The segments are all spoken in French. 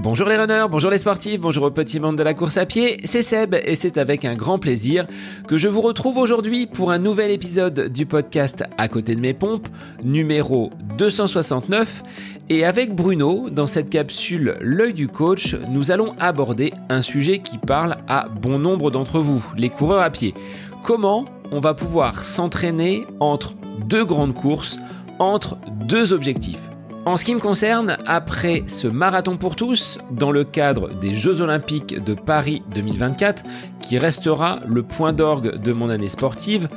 Bonjour les runners, bonjour les sportifs, bonjour au petit monde de la course à pied, c'est Seb et c'est avec un grand plaisir que je vous retrouve aujourd'hui pour un nouvel épisode du podcast À côté de mes pompes, numéro 269. Et avec Bruno, dans cette capsule L'œil du coach, nous allons aborder un sujet qui parle à bon nombre d'entre vous, les coureurs à pied. Comment on va pouvoir s'entraîner entre deux grandes courses, entre deux objectifs ? En ce qui me concerne, après ce marathon pour tous, dans le cadre des Jeux Olympiques de Paris 2024, qui restera le point d'orgue de mon année sportive,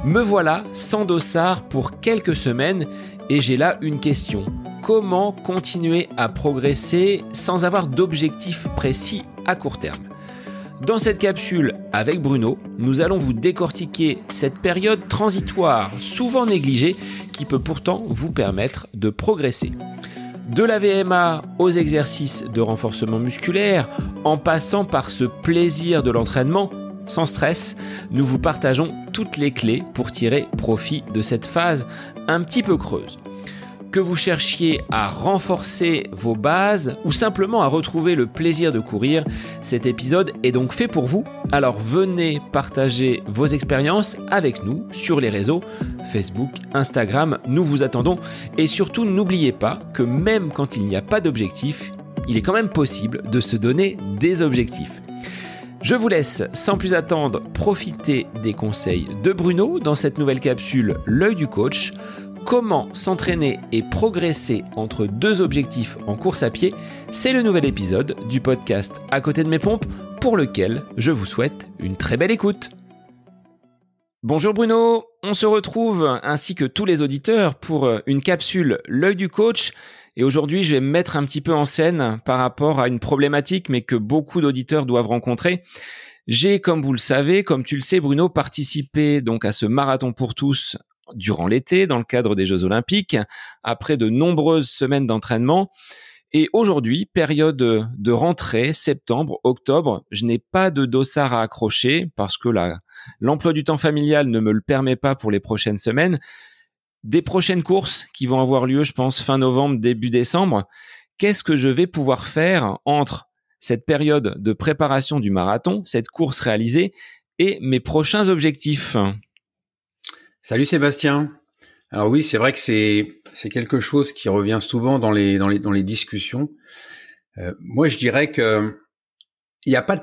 me voilà sans dossard pour quelques semaines et j'ai là une question. Comment continuer à progresser sans avoir d'objectif précis à court terme ? Dans cette capsule avec Bruno, nous allons vous décortiquer cette période transitoire, souvent négligée, qui peut pourtant vous permettre de progresser. De la VMA aux exercices de renforcement musculaire, en passant par ce plaisir de l'entraînement, sans stress, nous vous partageons toutes les clés pour tirer profit de cette phase un petit peu creuse. Que vous cherchiez à renforcer vos bases ou simplement à retrouver le plaisir de courir, cet épisode est donc fait pour vous. Alors venez partager vos expériences avec nous sur les réseaux Facebook, Instagram, nous vous attendons. Et surtout, n'oubliez pas que même quand il n'y a pas d'objectif, il est quand même possible de se donner des objectifs. Je vous laisse sans plus attendre profiter des conseils de Bruno dans cette nouvelle capsule L'œil du coach. Comment s'entraîner et progresser entre deux objectifs en course à pied, c'est le nouvel épisode du podcast À côté de mes pompes pour lequel je vous souhaite une très belle écoute. Bonjour Bruno, on se retrouve ainsi que tous les auditeurs pour une capsule L'œil du coach et aujourd'hui je vais me mettre un petit peu en scène par rapport à une problématique mais que beaucoup d'auditeurs doivent rencontrer. J'ai, comme vous le savez, comme tu le sais Bruno, participé donc à ce marathon pour tous durant l'été, dans le cadre des Jeux Olympiques, après de nombreuses semaines d'entraînement. Et aujourd'hui, période de rentrée, septembre, octobre, je n'ai pas de dossard à accrocher parce que l'emploi du temps familial ne me le permet pas pour les prochaines semaines. Des prochaines courses qui vont avoir lieu, je pense, fin novembre, début décembre. Qu'est-ce que je vais pouvoir faire entre cette période de préparation du marathon, cette course réalisée, et mes prochains objectifs ? Salut Sébastien. Alors oui, c'est vrai que c'est quelque chose qui revient souvent dans les discussions. Moi, je dirais que il y a pas de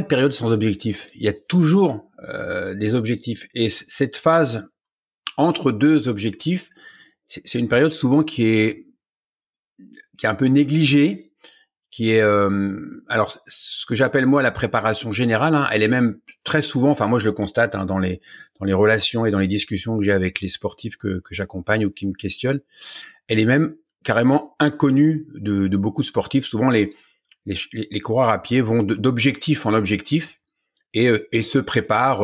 période sans objectif. Il y a toujours des objectifs. Et cette phase entre deux objectifs, c'est une période souvent qui est un peu négligée, qui est alors ce que j'appelle moi la préparation générale, hein, elle est même très souvent, enfin moi je le constate hein, dans les relations et dans les discussions que j'ai avec les sportifs que j'accompagne ou qui me questionnent, elle est même carrément inconnue de beaucoup de sportifs. Souvent les coureurs à pied vont d'objectif en objectif et se préparent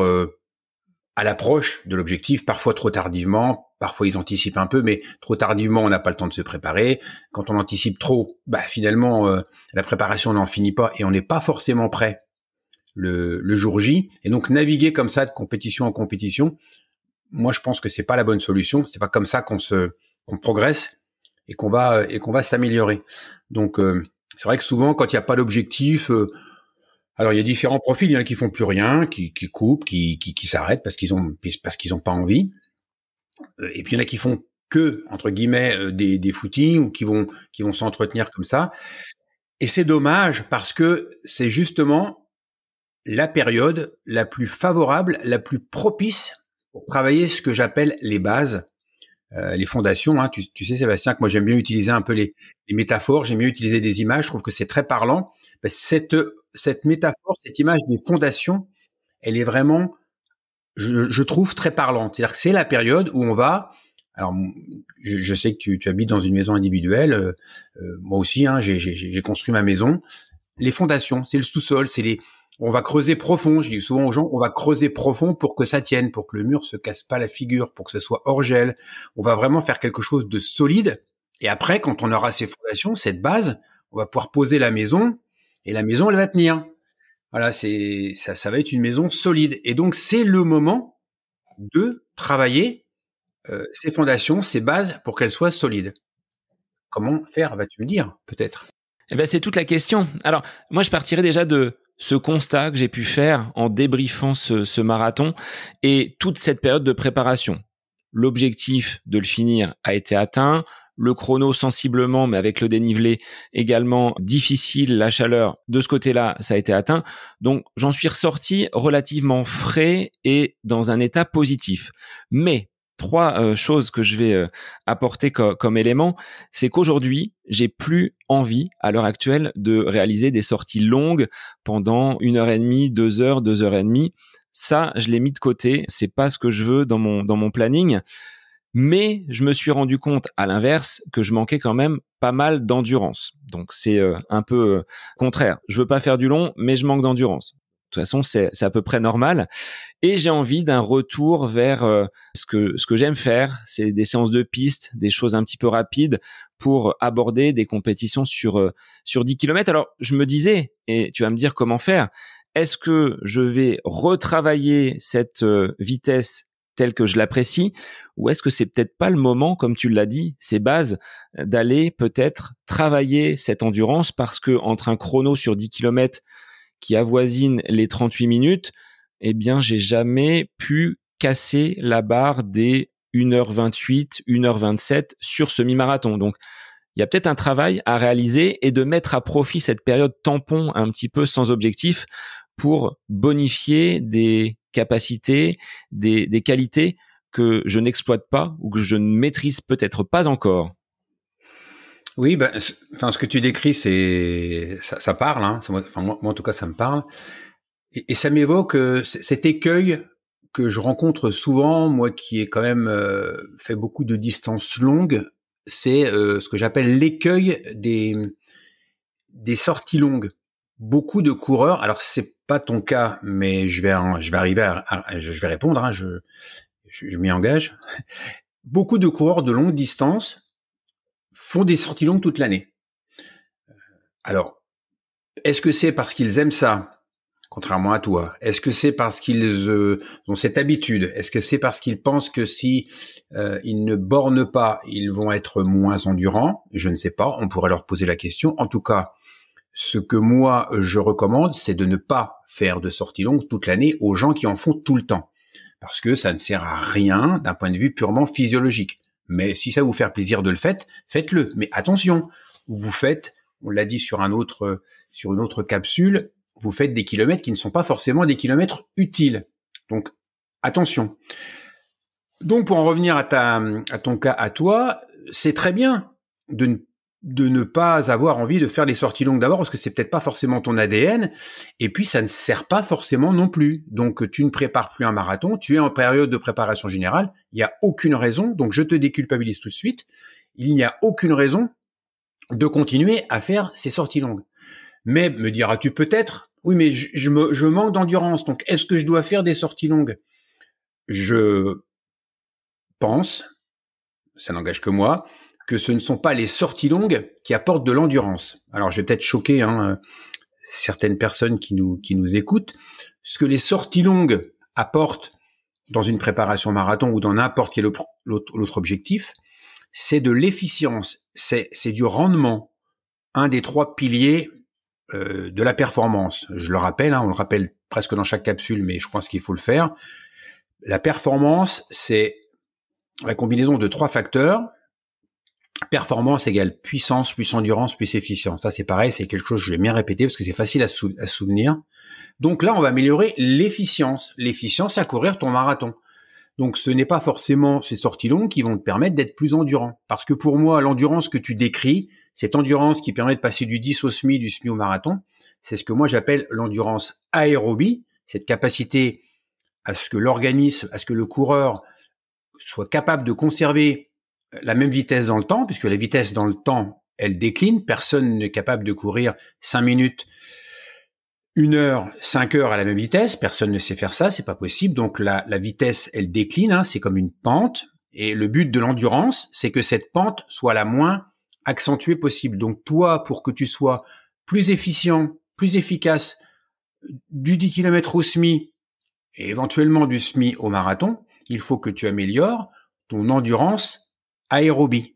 à l'approche de l'objectif, parfois trop tardivement, parfois ils anticipent un peu, mais trop tardivement, on n'a pas le temps de se préparer. Quand on anticipe trop, finalement, la préparation n'en finit pas et on n'est pas forcément prêt le jour J. Et donc, naviguer comme ça de compétition en compétition, moi, je pense que c'est pas la bonne solution. C'est pas comme ça qu'on progresse et qu'on va s'améliorer. Donc, c'est vrai que souvent, quand il n'y a pas d'objectif, alors il y a différents profils, il y en a qui font plus rien, qui coupent, qui s'arrêtent parce qu'ils ont pas envie. Et puis il y en a qui font que entre guillemets des footings ou qui vont s'entretenir comme ça. Et c'est dommage parce que c'est justement la période la plus favorable, la plus propice pour travailler ce que j'appelle les bases, les fondations. Hein. Tu sais Sébastien que moi j'aime bien utiliser un peu les métaphores, j'aime bien utiliser des images, je trouve que c'est très parlant. Cette métaphore, cette image des fondations, elle est vraiment, je trouve très parlante. C'est-à-dire que c'est la période où on va, alors je sais que tu habites dans une maison individuelle, moi aussi, hein, j'ai construit ma maison. Les fondations, c'est le sous-sol, on va creuser profond. Je dis souvent aux gens, on va creuser profond pour que ça tienne, pour que le mur se casse pas la figure, pour que ce soit hors gel. On va vraiment faire quelque chose de solide. Et après, quand on aura ces fondations, cette base, on va pouvoir poser la maison et la maison, elle va tenir. Voilà, ça va être une maison solide. Et donc, c'est le moment de travailler ces fondations, ces bases pour qu'elles soient solides. Comment faire, vas-tu me dire, peut-être? Eh ben, c'est toute la question. Alors, moi, je partirais déjà de ce constat que j'ai pu faire en débriefant ce marathon et toute cette période de préparation. L'objectif de le finir a été atteint. Le chrono sensiblement, mais avec le dénivelé également difficile, la chaleur de ce côté-là, ça a été atteint. Donc, j'en suis ressorti relativement frais et dans un état positif. Mais trois choses que je vais apporter comme élément, c'est qu'aujourd'hui, j'ai plus envie, à l'heure actuelle, de réaliser des sorties longues pendant 1h30, 2 heures, 2 heures et demie. Ça, je l'ai mis de côté. C'est pas ce que je veux dans mon planning. Mais je me suis rendu compte, à l'inverse, que je manquais quand même pas mal d'endurance. Donc, c'est un peu contraire. Je veux pas faire du long, mais je manque d'endurance. De toute façon, c'est à peu près normal. Et j'ai envie d'un retour vers ce que j'aime faire. C'est des séances de piste, des choses un petit peu rapides pour aborder des compétitions sur 10 kilomètres. Alors, je me disais, et tu vas me dire comment faire, est-ce que je vais retravailler cette vitesse telle que je l'apprécie, ou est-ce que c'est peut-être pas le moment, comme tu l'as dit, ces bases, d'aller peut-être travailler cette endurance, parce que entre un chrono sur 10 kilomètres qui avoisine les 38 minutes, eh bien, j'ai jamais pu casser la barre des 1h28, 1h27 sur semi-marathon. Donc, il y a peut-être un travail à réaliser et de mettre à profit cette période tampon un petit peu sans objectif pour bonifier des capacités, des qualités que je n'exploite pas ou que je ne maîtrise peut-être pas encore. Oui, ce que tu décris, ça parle. Hein. Moi, en tout cas, ça me parle. Et ça m'évoque cet écueil que je rencontre souvent, moi qui ai quand même fait beaucoup de distances longues. C'est ce que j'appelle l'écueil des sorties longues. Beaucoup de coureurs, alors c'est pas ton cas, mais je vais arriver je vais répondre, hein, je m'y engage. Beaucoup de coureurs de longue distance font des sorties longues toute l'année. Alors, est-ce que c'est parce qu'ils aiment ça, contrairement à toi? Est-ce que c'est parce qu'ils ont cette habitude? Est-ce que c'est parce qu'ils pensent que si ils ne bornent pas, ils vont être moins endurants? Je ne sais pas, on pourrait leur poser la question. En tout cas, ce que moi, je recommande, c'est de ne pas faire de sorties longues toute l'année aux gens qui en font tout le temps. Parce que ça ne sert à rien d'un point de vue purement physiologique. Mais si ça vous fait plaisir de le faire, faites-le. Mais attention, vous faites, on l'a dit sur une autre capsule, vous faites des kilomètres qui ne sont pas forcément des kilomètres utiles. Donc, attention. Donc, pour en revenir à ton cas, à toi, c'est très bien de ne pas avoir envie de faire des sorties longues d'abord parce que c'est peut-être pas forcément ton ADN et puis ça ne sert pas forcément non plus. Donc tu ne prépares plus un marathon, tu es en période de préparation générale, il n'y a aucune raison, donc je te déculpabilise tout de suite, il n'y a aucune raison de continuer à faire ces sorties longues. Mais me diras-tu peut-être, oui mais je manque d'endurance, donc est-ce que je dois faire des sorties longues? Je pense, ça n'engage que moi, que ce ne sont pas les sorties longues qui apportent de l'endurance. Alors, je vais peut-être choquer certaines personnes qui nous écoutent. Ce que les sorties longues apportent dans une préparation marathon ou dans n'importe quel autre objectif, c'est de l'efficience, c'est du rendement, un des 3 piliers de la performance. Je le rappelle, on le rappelle presque dans chaque capsule, mais je pense qu'il faut le faire. La performance, c'est la combinaison de 3 facteurs. Performance égale puissance, plus endurance, plus efficience. Ça, c'est pareil, c'est quelque chose que je vais bien répéter parce que c'est facile à se souvenir. Donc là, on va améliorer l'efficience. L'efficience à courir ton marathon. Donc, ce n'est pas forcément ces sorties longues qui vont te permettre d'être plus endurant. Parce que pour moi, l'endurance que tu décris, cette endurance qui permet de passer du 10 au semi, du semi au marathon, c'est ce que moi j'appelle l'endurance aérobie. Cette capacité à ce que l'organisme, à ce que le coureur soit capable de conserver la même vitesse dans le temps, puisque la vitesse dans le temps, elle décline. Personne n'est capable de courir 5 minutes, 1 heure, 5 heures à la même vitesse. Personne ne sait faire ça, c'est pas possible. Donc la vitesse, elle décline, c'est comme une pente. Et le but de l'endurance, c'est que cette pente soit la moins accentuée possible. Donc toi, pour que tu sois plus efficient, plus efficace, du 10 km au semi, et éventuellement du semi au marathon, il faut que tu améliores ton endurance aérobie.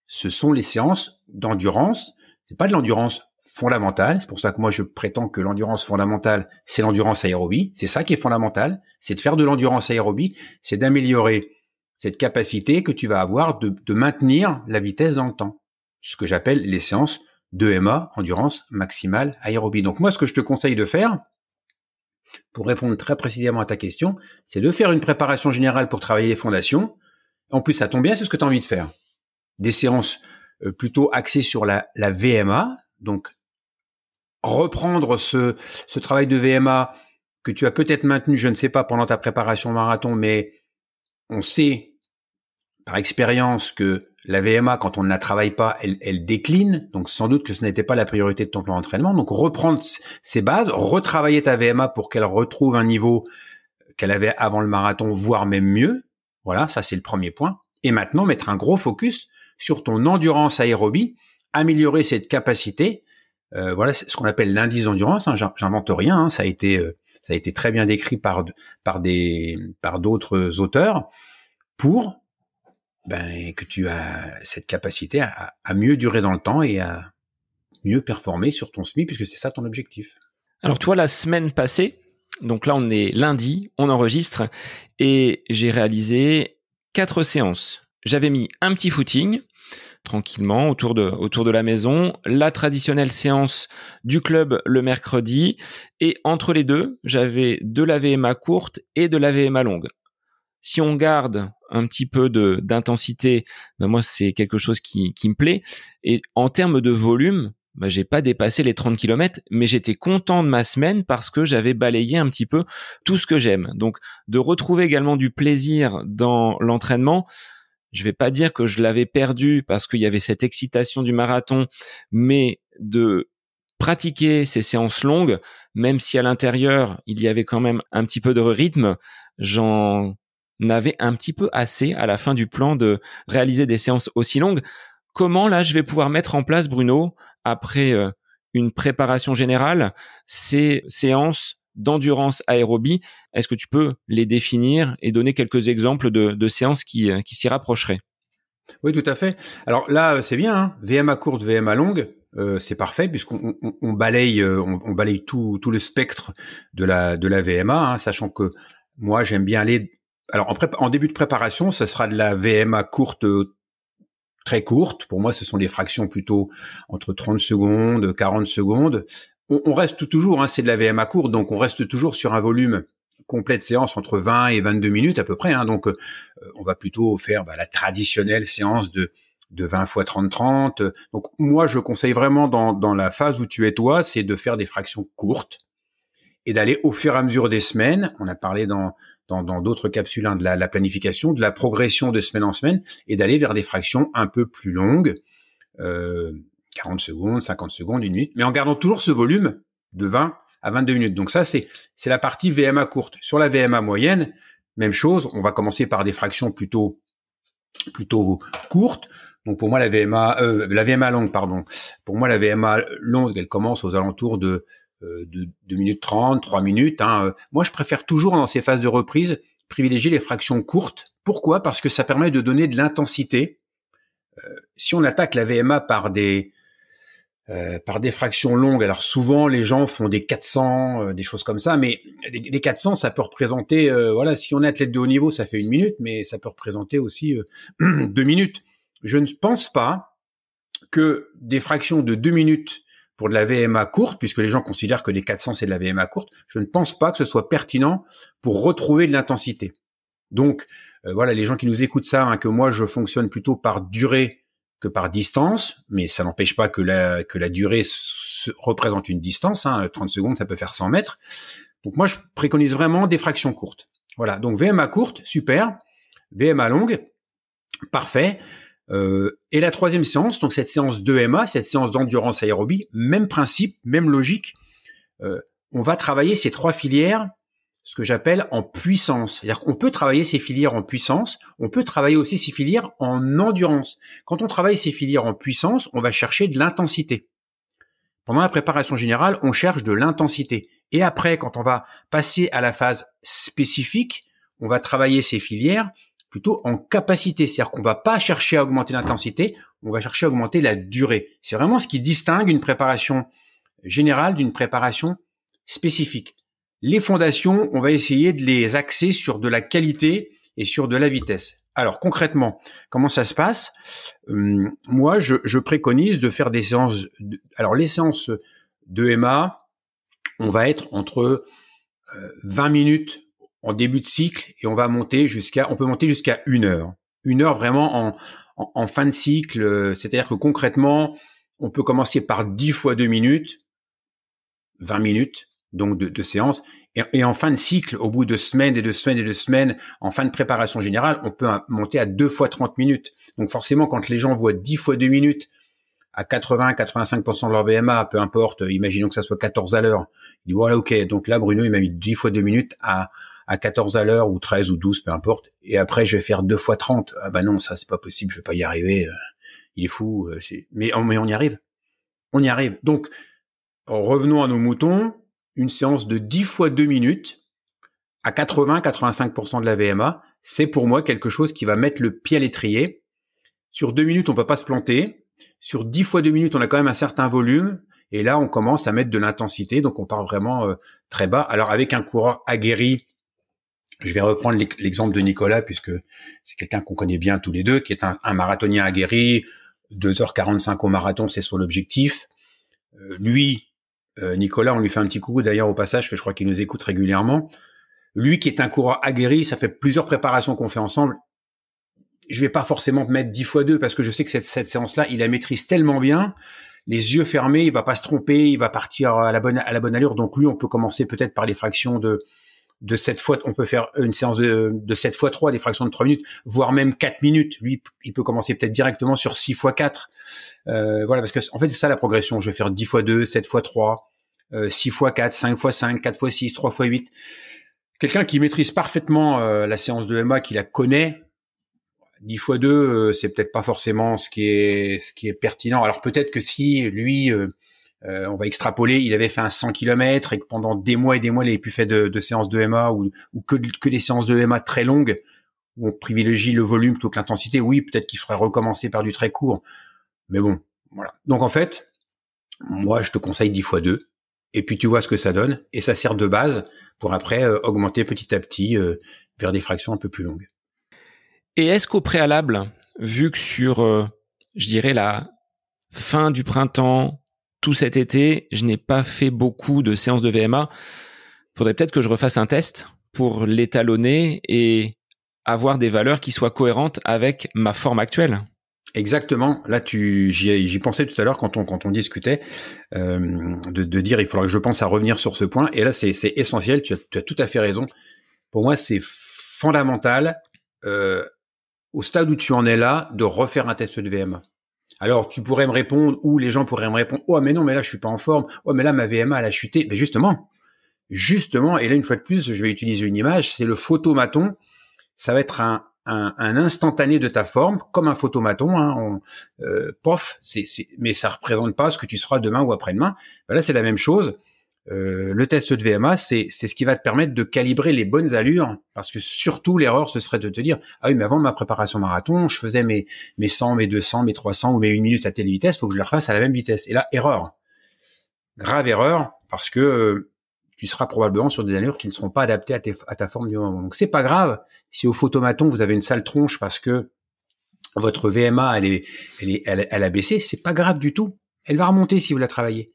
Ce sont les séances d'endurance. C'est pas de l'endurance fondamentale. C'est pour ça que moi, je prétends que l'endurance fondamentale, c'est l'endurance aérobie. C'est ça qui est fondamental. C'est de faire de l'endurance aérobie. C'est d'améliorer cette capacité que tu vas avoir de maintenir la vitesse dans le temps. Ce que j'appelle les séances d'EMA, endurance maximale aérobie. Donc moi, ce que je te conseille de faire, pour répondre très précisément à ta question, c'est de faire une préparation générale pour travailler les fondations. En plus, ça tombe bien, c'est ce que tu as envie de faire. Des séances plutôt axées sur la VMA, donc reprendre ce travail de VMA que tu as peut-être maintenu, je ne sais pas, pendant ta préparation marathon, mais on sait par expérience que la VMA, quand on ne la travaille pas, elle décline. Donc, sans doute que ce n'était pas la priorité de ton plan d'entraînement. Donc, reprendre ces bases, retravailler ta VMA pour qu'elle retrouve un niveau qu'elle avait avant le marathon, voire même mieux. Voilà, ça, c'est le premier point. Et maintenant, mettre un gros focus sur ton endurance aérobie, améliorer cette capacité. Voilà, c'est ce qu'on appelle l'indice d'endurance. Hein. J'invente rien. Hein. Ça a été très bien décrit par d'autres auteurs pour que tu as cette capacité à mieux durer dans le temps et à mieux performer sur ton SMI, puisque c'est ça ton objectif. Alors toi, la semaine passée, donc là on est lundi, on enregistre, et j'ai réalisé 4 séances. J'avais mis un petit footing, tranquillement, autour de la maison, la traditionnelle séance du club le mercredi, et entre les deux, j'avais de la VMA courte et de la VMA longue. Si on garde un petit peu d'intensité, moi c'est quelque chose qui me plaît. Et en termes de volume, j'ai pas dépassé les 30 km, mais j'étais content de ma semaine parce que j'avais balayé un petit peu tout ce que j'aime. Donc de retrouver également du plaisir dans l'entraînement, je vais pas dire que je l'avais perdu parce qu'il y avait cette excitation du marathon, mais de pratiquer ces séances longues, même si à l'intérieur il y avait quand même un petit peu de rythme, j'en avait un petit peu assez à la fin du plan de réaliser des séances aussi longues. Comment là je vais pouvoir mettre en place, Bruno, après une préparation générale, ces séances d'endurance aérobie? Est-ce que tu peux les définir et donner quelques exemples de séances qui s'y rapprocheraient? Oui, tout à fait. Alors là, c'est bien, hein. VMA courte, VMA longue, c'est parfait puisqu'on balaye tout le spectre de la VMA, hein, sachant que moi j'aime bien aller. Alors en début de préparation, ce sera de la VMA courte, très courte. Pour moi, ce sont des fractions plutôt entre 30 secondes, 40 secondes. On reste toujours, hein, c'est de la VMA courte, donc on reste toujours sur un volume complet de séance entre 20 et 22 minutes à peu près. Hein, donc on va plutôt faire la traditionnelle séance de 20 fois 30-30. Donc moi, je conseille vraiment dans la phase où tu es toi, c'est de faire des fractions courtes et d'aller au fur et à mesure des semaines. On a parlé dans d'autres capsules, hein, de la planification, de la progression de semaine en semaine, et d'aller vers des fractions un peu plus longues, 40 secondes, 50 secondes, 1 minute, mais en gardant toujours ce volume de 20 à 22 minutes. Donc ça, c'est la partie VMA courte. Sur la VMA moyenne, même chose, on va commencer par des fractions plutôt courtes. Donc pour moi, la VMA longue, pardon. Pour moi, la VMA longue, elle commence aux alentours de 2 minutes 30, 3 minutes. Hein. Moi, je préfère toujours, dans ces phases de reprise, privilégier les fractions courtes. Pourquoi ? Parce que ça permet de donner de l'intensité. Si on attaque la VMA par des fractions longues, alors souvent les gens font des 400, des choses comme ça, mais des 400, ça peut représenter, si on est athlète de haut niveau, ça fait 1 minute, mais ça peut représenter aussi 2 minutes. Je ne pense pas que des fractions de 2 minutes pour de la VMA courte, puisque les gens considèrent que les 400 c'est de la VMA courte, je ne pense pas que ce soit pertinent pour retrouver de l'intensité. Donc les gens qui nous écoutent ça, hein, que moi je fonctionne plutôt par durée que par distance, mais ça n'empêche pas que la durée représente une distance, hein, 30 secondes ça peut faire 100 mètres. Donc moi je préconise vraiment des fractions courtes. Voilà, donc VMA courte, super. VMA longue, parfait. Et la troisième séance, donc cette séance d'EMA, cette séance d'endurance aérobie, même principe, même logique. On va travailler ces 3 filières, ce que j'appelle en puissance. C'est-à-dire qu'on peut travailler ces filières en puissance, on peut travailler aussi ces filières en endurance. Quand on travaille ces filières en puissance, on va chercher de l'intensité. Pendant la préparation générale, on cherche de l'intensité. Et après, quand on va passer à la phase spécifique, on va travailler ces filières plutôt en capacité. C'est-à-dire qu'on va pas chercher à augmenter l'intensité, on va chercher à augmenter la durée. C'est vraiment ce qui distingue une préparation générale d'une préparation spécifique. Les fondations, on va essayer de les axer sur de la qualité et sur de la vitesse. Alors concrètement, comment ça se passe? Moi, je préconise de faire des séances. Alors les séances d'EMA, on va être entre 20 minutes en début de cycle et on peut monter jusqu'à 1 heure. 1 heure vraiment en fin de cycle, c'est-à-dire que concrètement, on peut commencer par 10 fois 2 minutes, 20 minutes donc de séance. Et en fin de cycle, au bout de semaines et de semaines et de semaines, en fin de préparation générale, on peut monter à 2 fois 30 minutes. Donc forcément, quand les gens voient 10 fois 2 minutes à 80-85% de leur VMA, peu importe, imaginons que ça soit 14 à l'heure. Il dit, voilà, ok, donc là, Bruno, il m'a mis 10 fois 2 minutes à 14 à l'heure, ou 13 ou 12, peu importe. Et après, je vais faire 2 fois 30. Ah bah non, ça, c'est pas possible, je vais pas y arriver. Il est fou. Mais on y arrive. On y arrive. Donc, revenons à nos moutons. Une séance de 10 fois 2 minutes à 80-85% de la VMA, c'est pour moi quelque chose qui va mettre le pied à l'étrier. Sur 2 minutes, on peut pas se planter. Sur 10 fois 2 minutes, on a quand même un certain volume. Et là, on commence à mettre de l'intensité. Donc, on part vraiment très bas. Alors, avec un coureur aguerri, je vais reprendre l'exemple de Nicolas, puisque c'est quelqu'un qu'on connaît bien tous les deux, qui est un marathonien aguerri. 2h45 au marathon, c'est son objectif. Nicolas, on lui fait un petit coucou d'ailleurs au passage, que je crois qu'il nous écoute régulièrement. Lui qui est un coureur aguerri, ça fait plusieurs préparations qu'on fait ensemble. Je vais pas forcément mettre 10 fois 2 parce que je sais que cette séance-là, il la maîtrise tellement bien. Les yeux fermés, il va pas se tromper, il va partir à la bonne allure. Donc lui, on peut commencer peut-être par les fractions de 7 fois, on peut faire une séance de 7 fois 3, des fractions de 3 minutes, voire même 4 minutes. Lui, il peut commencer peut-être directement sur 6 fois 4. Voilà, parce que en fait, c'est ça la progression. Je vais faire 10 fois 2, 7 fois 3, 6 fois 4, 5 fois 5, 4 fois 6, 3 fois 8. Quelqu'un qui maîtrise parfaitement la séance de MA, qui la connaît, 10 fois 2, c'est peut-être pas forcément ce qui est pertinent. Alors peut-être que si lui, on va extrapoler, il avait fait un 100 km et que pendant des mois et des mois, il avait pu faire de séances de MA ou que des séances de MA très longues, où on privilégie le volume plutôt que l'intensité. Oui, peut-être qu'il faudrait recommencer par du très court. Mais bon, voilà. Donc en fait, moi, je te conseille 10 fois 2. Et puis tu vois ce que ça donne. Et ça sert de base pour après augmenter petit à petit vers des fractions un peu plus longues. Et est-ce qu'au préalable, vu que sur, je dirais, la fin du printemps, tout cet été, je n'ai pas fait beaucoup de séances de VMA, faudrait peut-être que je refasse un test pour l'étalonner et avoir des valeurs qui soient cohérentes avec ma forme actuelle? Exactement. Là, j'y pensais tout à l'heure quand on discutait de dire il faudra que je pense à revenir sur ce point. Et là, c'est essentiel. Tu as tout à fait raison. Pour moi, c'est fondamental au stade où tu en es là de refaire un test de VMA. Alors, tu pourrais me répondre, ou les gens pourraient me répondre, oh mais non, mais là je suis pas en forme. Oh mais là ma VMA elle a chuté. Mais justement. Et là une fois de plus, je vais utiliser une image. C'est le photomaton. Ça va être un instantané de ta forme, comme un photomaton, hein, mais ça représente pas ce que tu seras demain ou après-demain. Ben là, c'est la même chose. Le test de VMA, c'est ce qui va te permettre de calibrer les bonnes allures, parce que surtout l'erreur, ce serait de te dire, ah oui, mais avant ma préparation marathon, je faisais mes 100, mes 200, mes 300 ou mes 1 minute à telle vitesse, faut que je les refasse à la même vitesse. Et là, erreur. Grave erreur, parce que tu seras probablement sur des allures qui ne seront pas adaptées à ta forme du moment. Donc c'est pas grave si au photomaton vous avez une sale tronche parce que votre VMA elle a baissé, c'est pas grave du tout. Elle va remonter si vous la travaillez.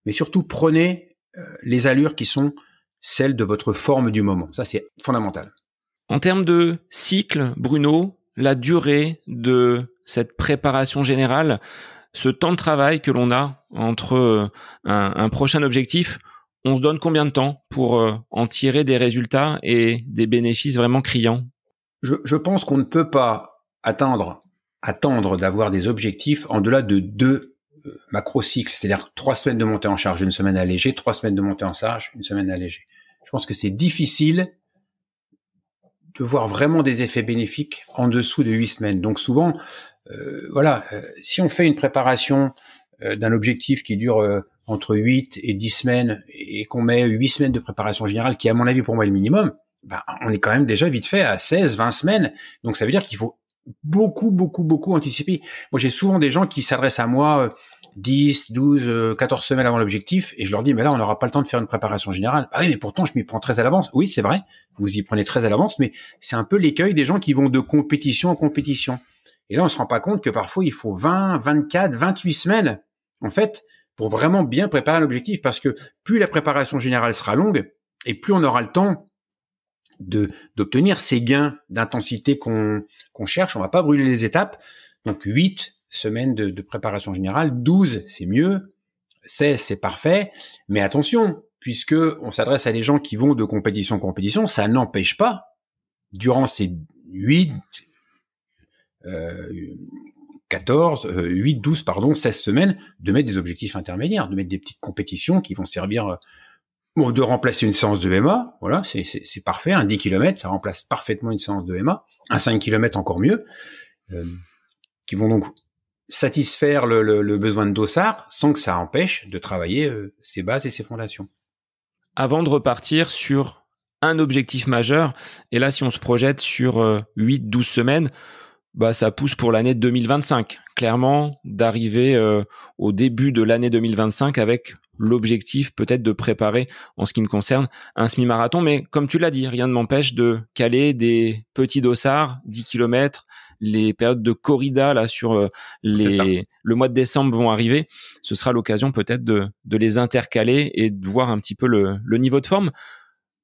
Mais surtout prenez les allures qui sont celles de votre forme du moment. Ça c'est fondamental. En termes de cycle, Bruno, la durée de cette préparation générale, ce temps de travail que l'on a entre un prochain objectif, on se donne combien de temps pour en tirer des résultats et des bénéfices vraiment criants? Je pense qu'on ne peut pas attendre d'avoir des objectifs en delà de 2 macro-cycles, c'est-à-dire 3 semaines de montée en charge, 1 semaine allégée, 3 semaines de montée en charge, 1 semaine allégée. Je pense que c'est difficile de voir vraiment des effets bénéfiques en dessous de 8 semaines. Donc souvent, si on fait une préparation d'un objectif qui dure entre 8 et 10 semaines et qu'on met 8 semaines de préparation générale, qui à mon avis pour moi est le minimum, on est quand même déjà vite fait à 16, 20 semaines. Donc ça veut dire qu'il faut beaucoup anticiper. Moi, j'ai souvent des gens qui s'adressent à moi 10, 12, 14 semaines avant l'objectif et je leur dis, mais là, on n'aura pas le temps de faire une préparation générale. Ah oui, mais pourtant, je m'y prends très à l'avance. Oui, c'est vrai, vous y prenez très à l'avance, mais c'est un peu l'écueil des gens qui vont de compétition en compétition. Et là, on se rend pas compte que parfois, il faut 20, 24, 28 semaines, en fait, pour vraiment bien préparer l'objectif, parce que plus la préparation générale sera longue et plus on aura le temps d'obtenir ces gains d'intensité qu'on cherche. On va pas brûler les étapes. Donc 8 semaines de préparation générale, 12 c'est mieux, 16 c'est parfait, mais attention, puisque on s'adresse à des gens qui vont de compétition en compétition, ça n'empêche pas durant ces 8 16 semaines de mettre des objectifs intermédiaires, de mettre des petites compétitions qui vont servir de remplacer une séance de VMA, voilà, c'est parfait. Un 10 km, ça remplace parfaitement une séance de VMA. Un 5 km, encore mieux, qui vont donc satisfaire le besoin de dossard sans que ça empêche de travailler ses bases et ses fondations. Avant de repartir sur un objectif majeur, et là, si on se projette sur 8-12 semaines, ça pousse pour l'année 2025. Clairement, d'arriver au début de l'année 2025 avec l'objectif peut-être de préparer, en ce qui me concerne, un semi-marathon. Mais comme tu l'as dit, rien ne m'empêche de caler des petits dossards, 10 km, les périodes de corrida là sur le mois de décembre vont arriver. Ce sera l'occasion peut-être de les intercaler et de voir un petit peu le niveau de forme.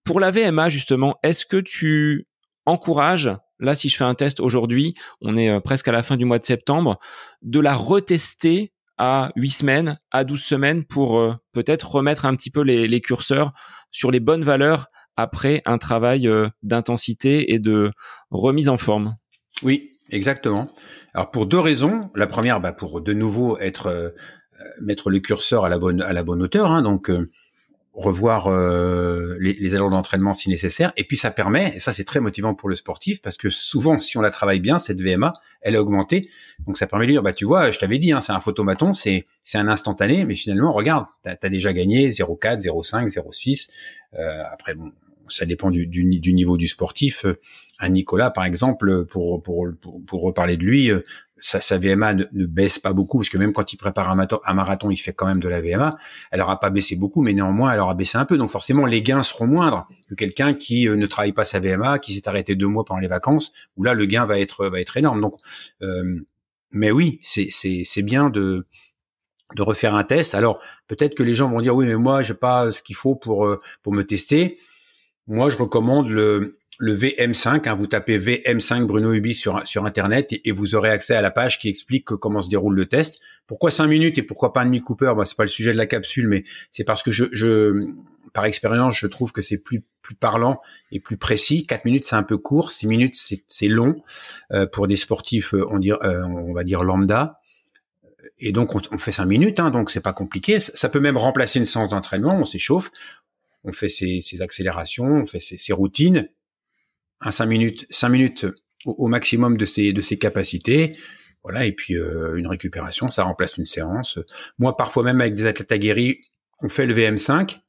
Pour la VMA, justement, est-ce que tu encourages, là, si je fais un test aujourd'hui, on est presque à la fin du mois de septembre, de la retester à 8 semaines, à 12 semaines pour peut-être remettre un petit peu les curseurs sur les bonnes valeurs après un travail d'intensité et de remise en forme? Oui, exactement. Alors pour deux raisons. La première, pour de nouveau mettre le curseur à la bonne hauteur, hein, donc revoir les allures d'entraînement si nécessaire. Et puis ça permet, et ça c'est très motivant pour le sportif, parce que souvent si on la travaille bien, cette VMA, elle a augmenté. Donc ça permet de dire, tu vois, je t'avais dit, hein, c'est un photomaton, c'est un instantané, mais finalement, regarde, t'as déjà gagné 0,4, 0,5, 0,6. Après, bon, ça dépend du niveau du sportif. Un Nicolas, par exemple, pour reparler de lui, sa VMA ne baisse pas beaucoup, parce que même quand il prépare un marathon, il fait quand même de la VMA. Elle aura pas baissé beaucoup, mais néanmoins, elle aura baissé un peu. Donc forcément, les gains seront moindres que quelqu'un qui ne travaille pas sa VMA, qui s'est arrêté 2 mois pendant les vacances, où là, le gain va être énorme. Donc, mais oui, c'est bien de refaire un test. Alors, peut-être que les gens vont dire, oui, mais moi, j'ai pas ce qu'il faut pour me tester. Moi, je recommande le VM5, hein, vous tapez VM5 Bruno Huby sur Internet et vous aurez accès à la page qui explique comment se déroule le test. Pourquoi 5 minutes et pourquoi pas un demi Cooper? C'est pas le sujet de la capsule, mais c'est parce que par expérience, je trouve que c'est plus parlant et plus précis. 4 minutes, c'est un peu court. 6 minutes, c'est long pour des sportifs, on va dire lambda. Et donc, on fait 5 minutes, hein, donc c'est pas compliqué. Ça peut même remplacer une séance d'entraînement. On s'échauffe, on fait ses accélérations, on fait ses routines. 5 minutes au maximum de ses capacités, voilà. Et puis une récupération, ça remplace une séance. Moi, parfois même avec des athlètes aguerris, on fait le VM5,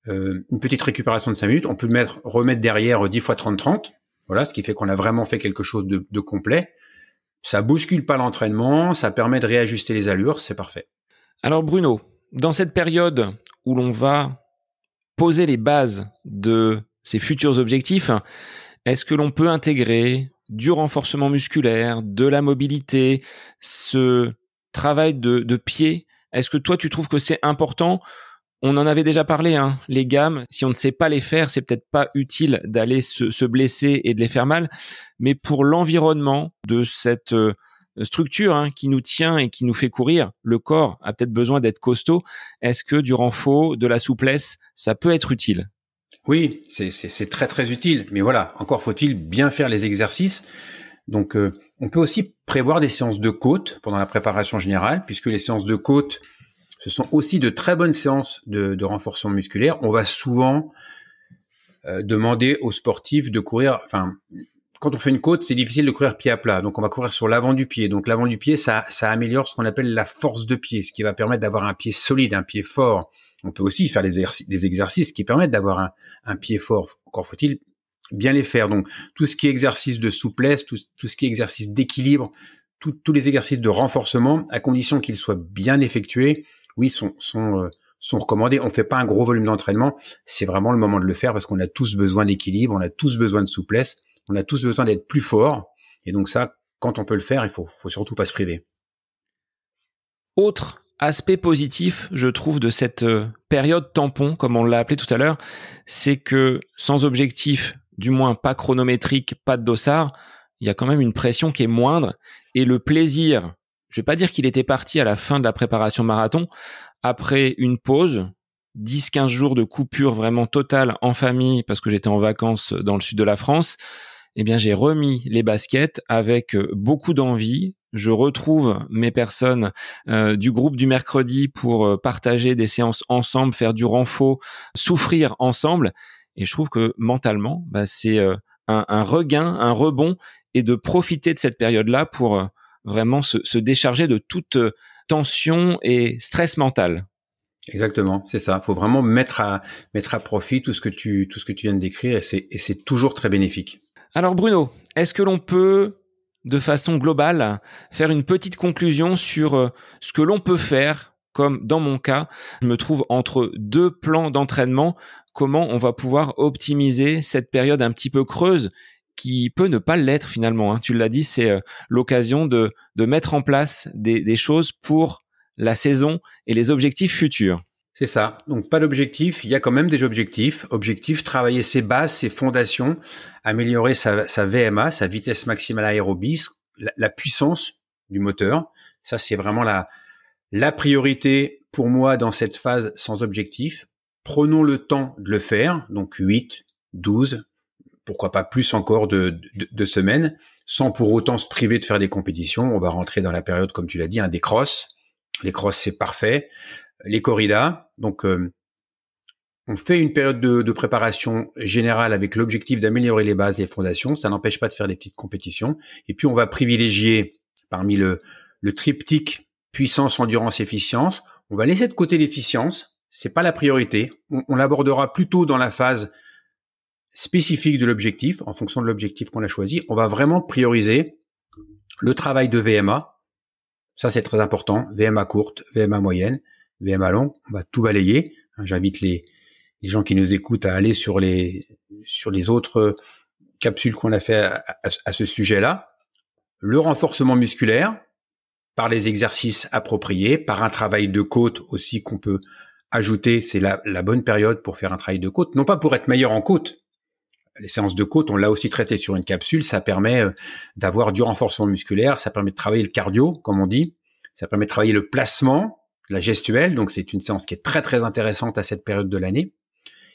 une petite récupération de 5 minutes. On peut remettre derrière 10 fois 30-30, voilà, ce qui fait qu'on a vraiment fait quelque chose de complet. Ça bouscule pas l'entraînement, ça permet de réajuster les allures, c'est parfait. Alors Bruno, dans cette période où l'on va poser les bases de ces futurs objectifs, est-ce que l'on peut intégrer du renforcement musculaire, de la mobilité, ce travail de pied? Est-ce que toi, tu trouves que c'est important? On en avait déjà parlé, hein, les gammes, si on ne sait pas les faire, c'est peut-être pas utile d'aller se blesser et de les faire mal. Mais pour l'environnement de cette structure, hein, qui nous tient et qui nous fait courir, le corps a peut-être besoin d'être costaud. Est-ce que du renfort, de la souplesse, ça peut être utile? Oui, c'est très très utile, mais voilà, encore faut-il bien faire les exercices. Donc on peut aussi prévoir des séances de côte pendant la préparation générale, puisque les séances de côte, ce sont aussi de très bonnes séances de renforcement musculaire. On va souvent demander aux sportifs de courir, quand on fait une côte, c'est difficile de courir pied à plat, donc on va courir sur l'avant du pied. Donc l'avant du pied, ça améliore ce qu'on appelle la force de pied, ce qui va permettre d'avoir un pied solide, un pied fort. On peut aussi faire des exercices qui permettent d'avoir un pied fort. Encore faut-il bien les faire. Donc, tout ce qui est exercice de souplesse, tout ce qui est exercice d'équilibre, tous les exercices de renforcement, à condition qu'ils soient bien effectués, oui, sont recommandés. On fait pas un gros volume d'entraînement. C'est vraiment le moment de le faire parce qu'on a tous besoin d'équilibre, on a tous besoin de souplesse, on a tous besoin d'être plus fort. Et donc ça, quand on peut le faire, il faut surtout pas se priver. Autre aspect positif, je trouve, de cette période tampon, comme on l'a appelé tout à l'heure, c'est que sans objectif, du moins pas chronométrique, pas de dossard, il y a quand même une pression qui est moindre. Et le plaisir, je vais pas dire qu'il était parti à la fin de la préparation marathon, après une pause, 10-15 jours de coupure vraiment totale en famille, parce que j'étais en vacances dans le sud de la France, eh bien j'ai remis les baskets avec beaucoup d'envie. Je retrouve mes personnes du groupe du mercredi pour partager des séances ensemble, faire du renfort, souffrir ensemble. Et je trouve que mentalement, c'est un regain, un rebond, et de profiter de cette période-là pour vraiment se décharger de toute tension et stress mental. Exactement, c'est ça. Faut vraiment mettre à profit tout ce que tu viens de décrire, et c'est toujours très bénéfique. Alors Bruno, est-ce que l'on peut, de façon globale, faire une petite conclusion sur ce que l'on peut faire, comme dans mon cas, je me trouve entre deux plans d'entraînement, comment on va pouvoir optimiser cette période un petit peu creuse qui peut ne pas l'être finalement, hein. Tu l'as dit, c'est l'occasion de mettre en place des choses pour la saison et les objectifs futurs. C'est ça. Donc, pas d'objectif. Il y a quand même des objectifs. Objectif, travailler ses bases, ses fondations, améliorer sa VMA, sa vitesse maximale aérobie, la puissance du moteur. Ça, c'est vraiment la priorité pour moi dans cette phase sans objectif. Prenons le temps de le faire. Donc, 8, 12, pourquoi pas plus encore de semaines, sans pour autant se priver de faire des compétitions. On va rentrer dans la période, comme tu l'as dit, des crosses. Les crosses, c'est parfait. Les corridas, donc on fait une période de préparation générale avec l'objectif d'améliorer les bases, les fondations. Ça n'empêche pas de faire des petites compétitions. Et puis on va privilégier parmi le triptyque puissance, endurance, efficience. On va laisser de côté l'efficience. C'est pas la priorité. On l'abordera plutôt dans la phase spécifique de l'objectif, en fonction de l'objectif qu'on a choisi. On va vraiment prioriser le travail de VMA. Ça, c'est très important. VMA courte, VMA moyenne, VMA longue. On va tout balayer. J'invite les gens qui nous écoutent à aller sur les autres capsules qu'on a fait à ce sujet-là. Le renforcement musculaire par les exercices appropriés, par un travail de côte aussi qu'on peut ajouter. C'est la bonne période pour faire un travail de côte. Non pas pour être meilleur en côte. Les séances de côte, on l'a aussi traité sur une capsule. Ça permet d'avoir du renforcement musculaire. Ça permet de travailler le cardio, comme on dit. Ça permet de travailler le placement, la gestuelle. Donc, c'est une séance qui est très, très intéressante à cette période de l'année.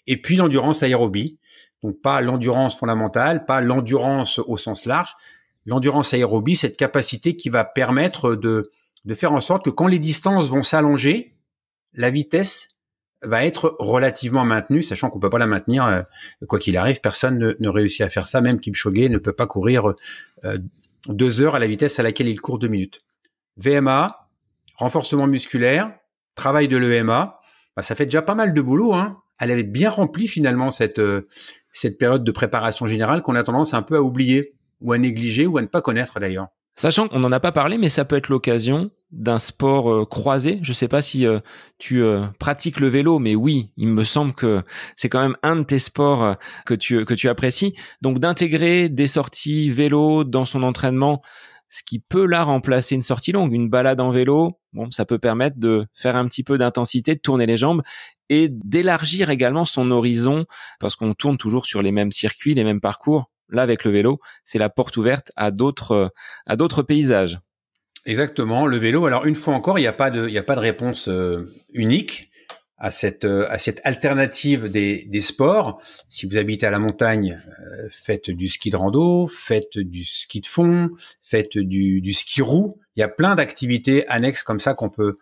Et puis, l'endurance aérobie. Donc, pas l'endurance fondamentale, pas l'endurance au sens large. L'endurance aérobie, cette capacité qui va permettre de faire en sorte que quand les distances vont s'allonger, la vitesse va être relativement maintenue, sachant qu'on peut pas la maintenir quoi qu'il arrive. Personne ne réussit à faire ça. Même Kipchoge ne peut pas courir 2 heures à la vitesse à laquelle il court 2 minutes. VMA, renforcement musculaire, travail de l'EMA, ça fait déjà pas mal de boulot, hein. Elle avait bien rempli finalement cette période de préparation générale qu'on a tendance un peu à oublier ou à négliger ou à ne pas connaître d'ailleurs. Sachant qu'on n'en a pas parlé, mais ça peut être l'occasion d'un sport croisé. Je ne sais pas si tu pratiques le vélo, mais oui, il me semble que c'est quand même un de tes sports que tu apprécies. Donc d'intégrer des sorties vélo dans son entraînement, ce qui peut là remplacer une sortie longue, une balade en vélo, bon, ça peut permettre de faire un petit peu d'intensité, de tourner les jambes et d'élargir également son horizon, parce qu'on tourne toujours sur les mêmes circuits, les mêmes parcours. Là, avec le vélo, c'est la porte ouverte à d'autres paysages. Exactement. Le vélo. Alors, une fois encore, il n'y a pas de réponse unique à cette alternative des sports. Si vous habitez à la montagne, faites du ski de rando, faites du ski de fond, faites du ski roue. Il y a plein d'activités annexes comme ça qu'on peut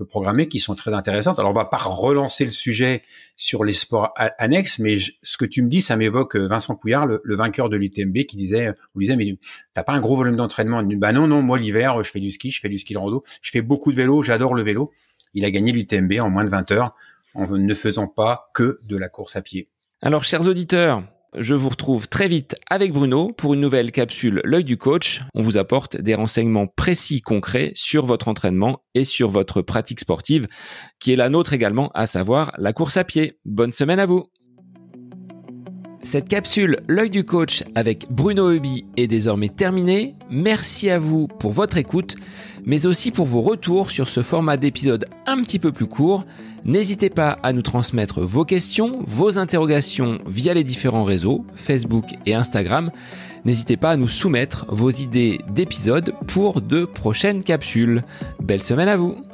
programmer qui sont très intéressantes. Alors, on va pas relancer le sujet sur les sports annexes, mais ce que tu me dis, ça m'évoque Vincent Pouillard, le vainqueur de l'UTMB, qui disait, mais t'as pas un gros volume d'entraînement? Bah non, moi l'hiver, je fais du ski de rando, je fais beaucoup de vélo, j'adore le vélo. Il a gagné l'UTMB en moins de 20 heures en ne faisant pas que de la course à pied. Alors, chers auditeurs, je vous retrouve très vite avec Bruno pour une nouvelle capsule L'œil du coach. On vous apporte des renseignements précis, concrets sur votre entraînement et sur votre pratique sportive, qui est la nôtre également, à savoir la course à pied. Bonne semaine à vous. Cette capsule L'œil du coach avec Bruno Heuby est désormais terminée. Merci à vous pour votre écoute, mais aussi pour vos retours sur ce format d'épisode un petit peu plus court. N'hésitez pas à nous transmettre vos questions, vos interrogations via les différents réseaux, Facebook et Instagram. N'hésitez pas à nous soumettre vos idées d'épisodes pour de prochaines capsules. Belle semaine à vous!